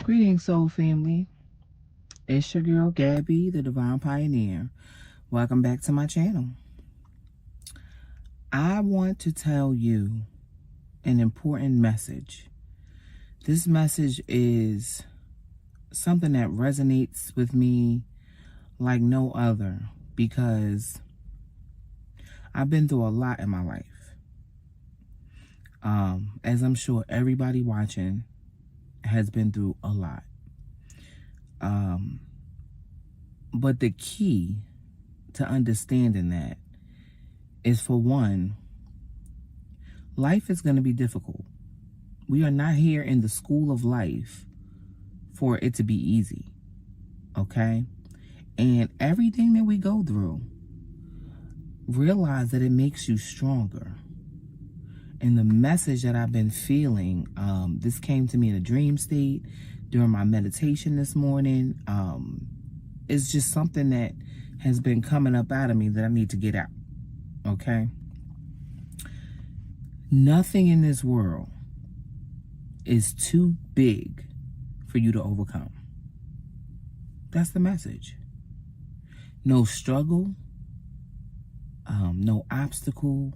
Greetings, soul family. It's your girl Gabby, the Divine Pioneer. Welcome back to my channel. I want to tell you an important message. This message is something that resonates with me like no other because I've been through a lot in my life. As I'm sure everybody watching has been through a lot. But the key to understanding that is, for one, life is going to be difficult. We are not here in the school of life for it to be easy, okay? And everything that we go through, realize that it makes you stronger. And the message that I've been feeling, this came to me in a dream state during my meditation this morning. It's just something that has been coming up out of me that I need to get out, okay? Nothing in this world is too big for you to overcome. That's the message. No struggle, no obstacle,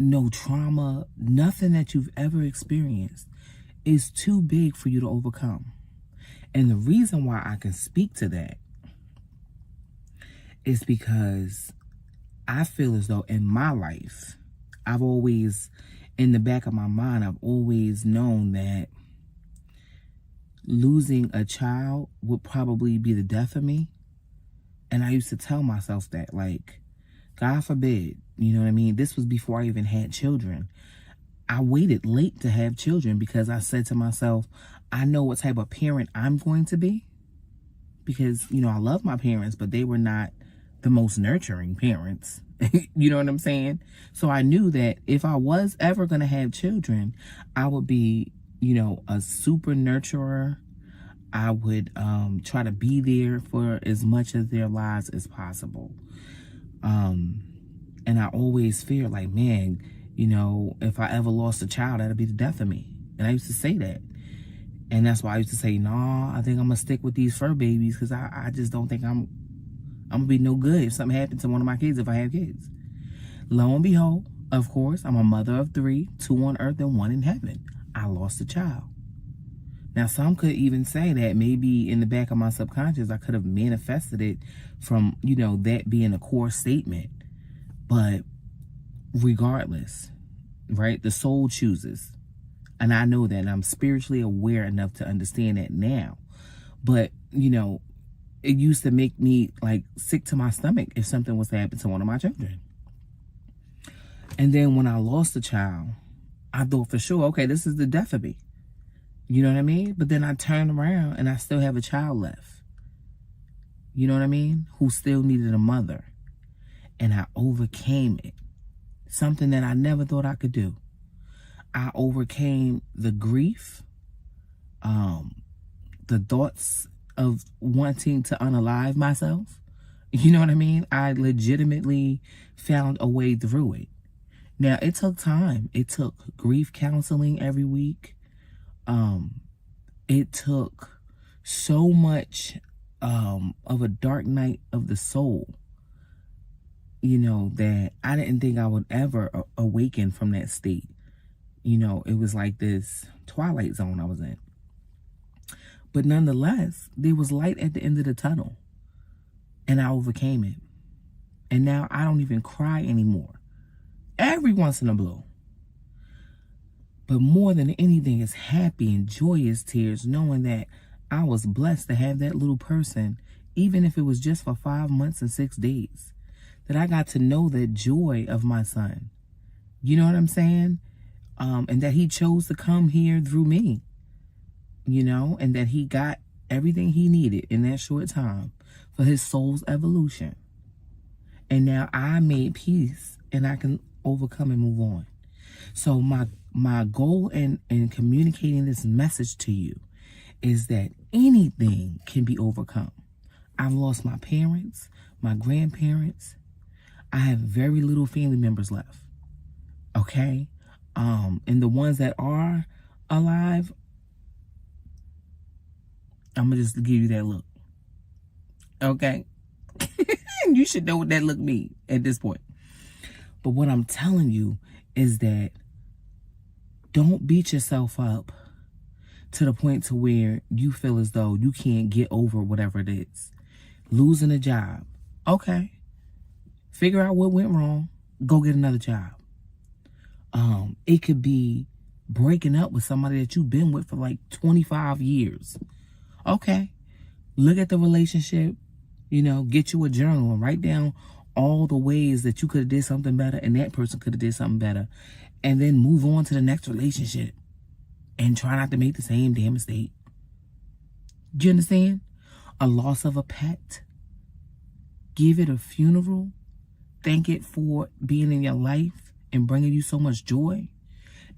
no trauma, nothing that you've ever experienced is too big for you to overcome. And the reason why I can speak to that is because I feel as though in my life, I've always, in the back of my mind, I've always known that losing a child would probably be the death of me. And I used to tell myself that, like, God forbid, you know what I mean? This was before I even had children. I waited late to have children because I said to myself, I know what type of parent I'm going to be. Because, I love my parents, but they were not the most nurturing parents. You know what I'm saying? So I knew that if I was ever going to have children, I would be, a super nurturer. I would try to be there for as much of their lives as possible. And I always fear, like, man, if I ever lost a child, that'd be the death of me. And I used to say that. And that's why I used to say, nah, I think I'm going to stick with these fur babies because I just don't think I'm going to be no good if something happened to one of my kids if I have kids. Lo and behold, of course, I'm a mother of 3, 2 on earth and 1 in heaven. I lost a child. Now, some could even say that maybe in the back of my subconscious, I could have manifested it from, that being a core statement. But regardless, right, the soul chooses. And I know that, and I'm spiritually aware enough to understand that now. But, it used to make me, like, sick to my stomach if something was to happen to one of my children. And then when I lost a child, I thought for sure, okay, this is the death of me. You know what I mean? But then I turned around and I still have a child left. You know what I mean? Who still needed a mother. And I overcame it. Something that I never thought I could do. I overcame the grief, the thoughts of wanting to unalive myself. You know what I mean? I legitimately found a way through it. Now, it took time. It took grief counseling every week. It took so much of a dark night of the soul, that I didn't think I would ever awaken from that state. It was like this twilight zone I was in. But nonetheless, there was light at the end of the tunnel. And I overcame it. And now I don't even cry anymore. Every once in a blue. But more than anything, it's happy and joyous tears knowing that I was blessed to have that little person, even if it was just for 5 months and 6 days. That I got to know the joy of my son. You know what I'm saying? And that he chose to come here through me. And that he got everything he needed in that short time for his soul's evolution. And now I made peace and I can overcome and move on. So my goal in communicating this message to you is that anything can be overcome. I've lost my parents, my grandparents. I have very little family members left. Okay? And the ones that are alive I'm going to just give you that look. Okay? You should know what that look means at this point. But what I'm telling you is that don't beat yourself up to the point to where you feel as though you can't get over whatever it is. Losing a job. Okay. Figure out what went wrong. Go get another job. It could be breaking up with somebody that you've been with for like 25 years. Okay. Look at the relationship, get you a journal and write down all the ways that you could have did something better and that person could have did something better. And then move on to the next relationship and try not to make the same damn mistake. Do you understand? A loss of a pet. Give it a funeral. Thank it for being in your life and bringing you so much joy.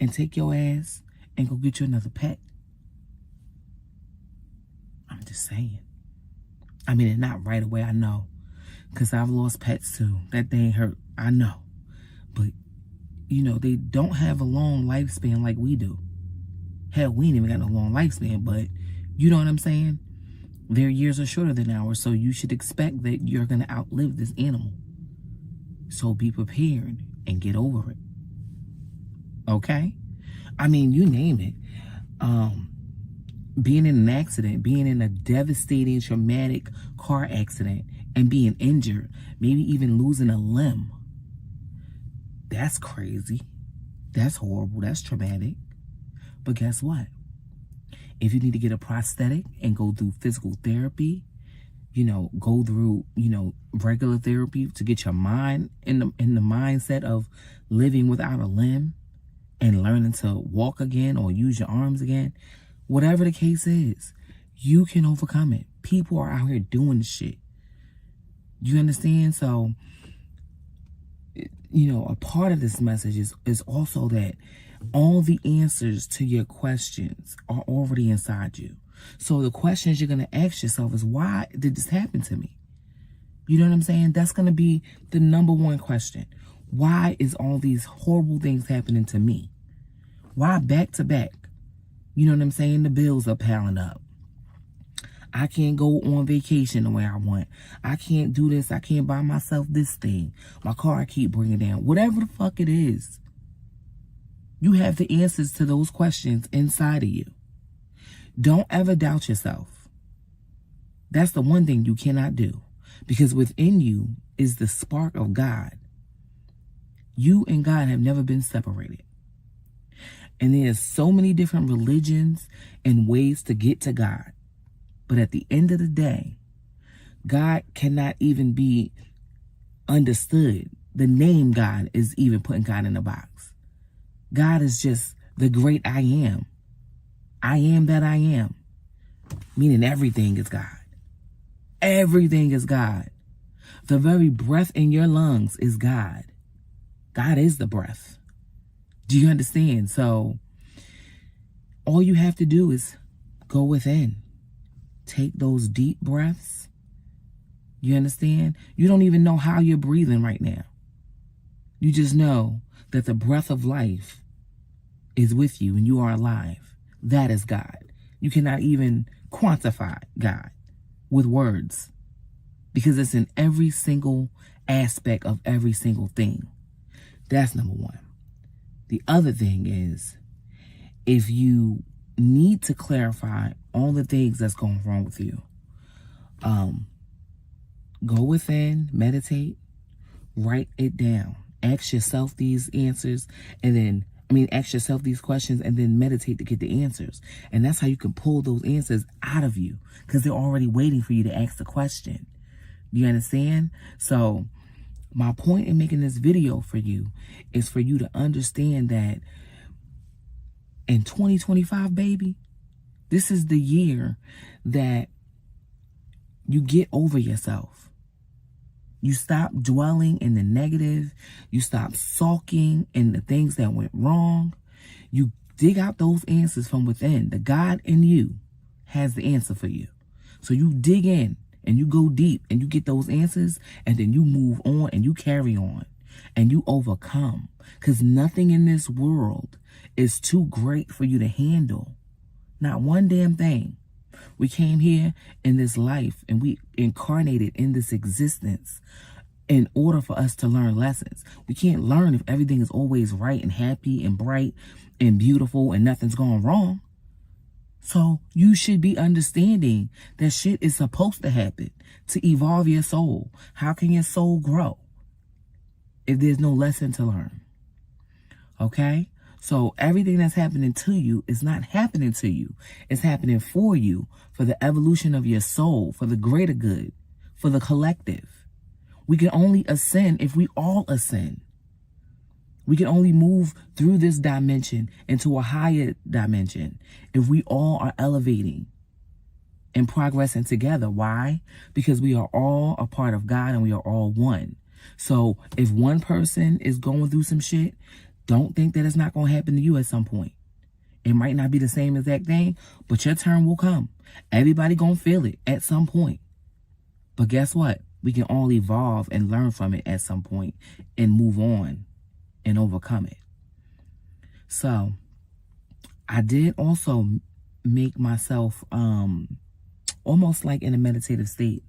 And take your ass and go get you another pet. I'm just saying. I mean, it's not right away, I know. Because I've lost pets too. That thing hurt. I know. But, they don't have a long lifespan like we do. Hell, we ain't even got no long lifespan, but you know what I'm saying? Their years are shorter than ours, so you should expect that you're going to outlive this animal. So be prepared and get over it. Okay? I mean, you name it. Being in an accident, being in a devastating, traumatic car accident, and being injured, maybe even losing a limb. That's crazy. That's horrible. That's traumatic. But guess what? If you need to get a prosthetic and go through physical therapy, go through, regular therapy to get your mind in the mindset of living without a limb and learning to walk again or use your arms again, whatever the case is, you can overcome it. People are out here doing this shit. You understand? So, a part of this message is also that all the answers to your questions are already inside you. So the questions you're going to ask yourself is, why did this happen to me? You know what I'm saying? That's going to be the number one question. Why is all these horrible things happening to me? Why back to back? You know what I'm saying? The bills are piling up. I can't go on vacation the way I want. I can't do this. I can't buy myself this thing. My car I keep bringing down. Whatever the fuck it is. You have the answers to those questions inside of you. Don't ever doubt yourself. That's the one thing you cannot do. Because within you is the spark of God. You and God have never been separated. And there's so many different religions and ways to get to God. But at the end of the day, God cannot even be understood. The name God is even putting God in a box. God is just the great I am. I am that I am. Meaning everything is God. Everything is God. The very breath in your lungs is God. God is the breath. Do you understand? So all you have to do is go within. Take those deep breaths. You understand? You don't even know how you're breathing right now. You just know that the breath of life is with you and you are alive. That is God. You cannot even quantify God with words because it's in every single aspect of every single thing. That's number one. The other thing is, if you need to clarify all the things that's going wrong with you, go within, meditate, write it down. Ask yourself these answers ask yourself these questions and then meditate to get the answers. And that's how you can pull those answers out of you because they're already waiting for you to ask the question. You understand? So my point in making this video for you is for you to understand that in 2025, baby, this is the year that you get over yourself. You stop dwelling in the negative. You stop sulking in the things that went wrong. You dig out those answers from within. The God in you has the answer for you. So you dig in and you go deep and you get those answers and then you move on and you carry on and you overcome. Because nothing in this world is too great for you to handle. Not one damn thing. We came here in this life and we incarnated in this existence in order for us to learn lessons. We can't learn if everything is always right and happy and bright and beautiful and nothing's going wrong. So you should be understanding that shit is supposed to happen to evolve your soul. How can your soul grow if there's no lesson to learn? Okay? So everything that's happening to you is not happening to you. It's happening for you, for the evolution of your soul, for the greater good, for the collective. We can only ascend if we all ascend. We can only move through this dimension into a higher dimension if we all are elevating and progressing together. Why? Because we are all a part of God and we are all one. So if one person is going through some shit, don't think that it's not going to happen to you at some point. It might not be the same exact thing, but your turn will come. Everybody going to feel it at some point. But guess what? We can all evolve and learn from it at some point and move on and overcome it. So I did also make myself almost like in a meditative state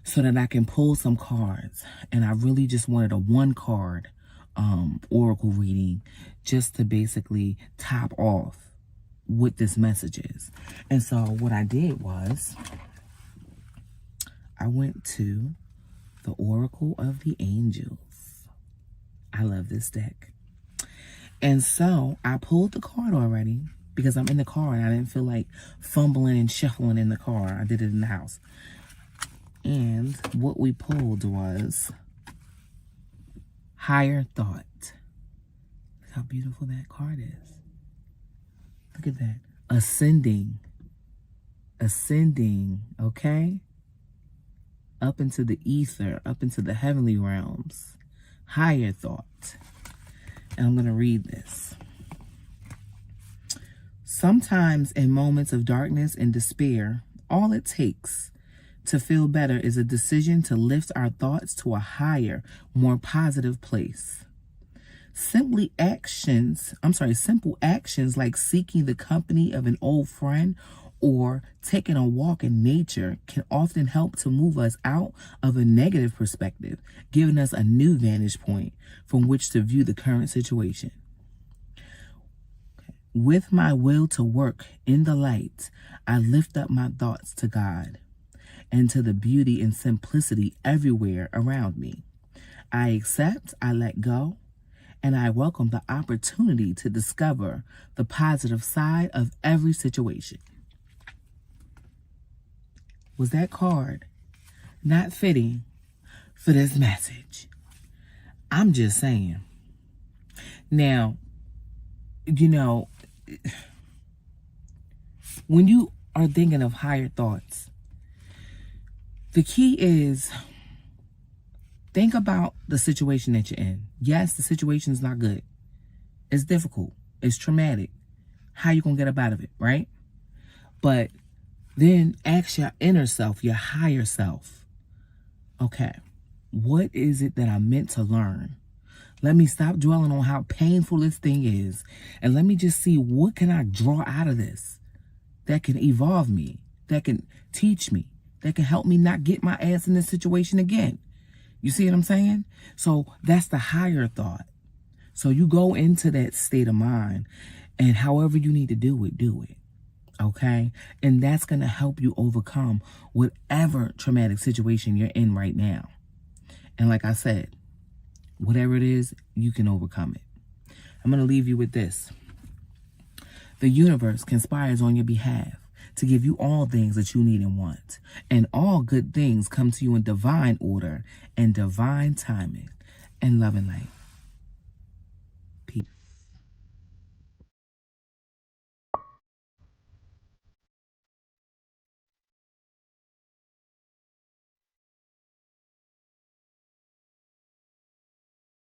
so that I can pull some cards. And I really just wanted a one card oracle reading just to basically top off what this message is. And so what I did was I went to the Oracle of the Angels. I love this deck. And so I pulled the card already because I'm in the car and I didn't feel like fumbling and shuffling in the car. I did it in the house. And what we pulled was Higher Thought. Look how beautiful that card is. Look at that. Ascending. Ascending, okay? Up into the ether, up into the heavenly realms. Higher thought. And I'm going to read this. Sometimes in moments of darkness and despair, all it takes to feel better is a decision to lift our thoughts to a higher, more positive place. Simple actions like seeking the company of an old friend or taking a walk in nature can often help to move us out of a negative perspective, giving us a new vantage point from which to view the current situation. With my will to work in the light, I lift up my thoughts to God and to the beauty and simplicity everywhere around me. I accept, I let go, and I welcome the opportunity to discover the positive side of every situation. Was that card not fitting for this message? I'm just saying. Now, you know, when you are thinking of higher thoughts, the key is think about the situation that you're in. Yes, the situation is not good. It's difficult. It's traumatic. How you going to get up out of it, right? But then ask your inner self, your higher self. Okay, what is it that I'm meant to learn? Let me stop dwelling on how painful this thing is. And let me just see what can I draw out of this that can evolve me, that can teach me, that can help me not get my ass in this situation again. You see what I'm saying? So that's the higher thought. So you go into that state of mind and however you need to do it, do it. Okay? And that's going to help you overcome whatever traumatic situation you're in right now. And like I said, whatever it is, you can overcome it. I'm going to leave you with this. The universe conspires on your behalf to give you all things that you need and want. And all good things come to you in divine order and divine timing and love and light.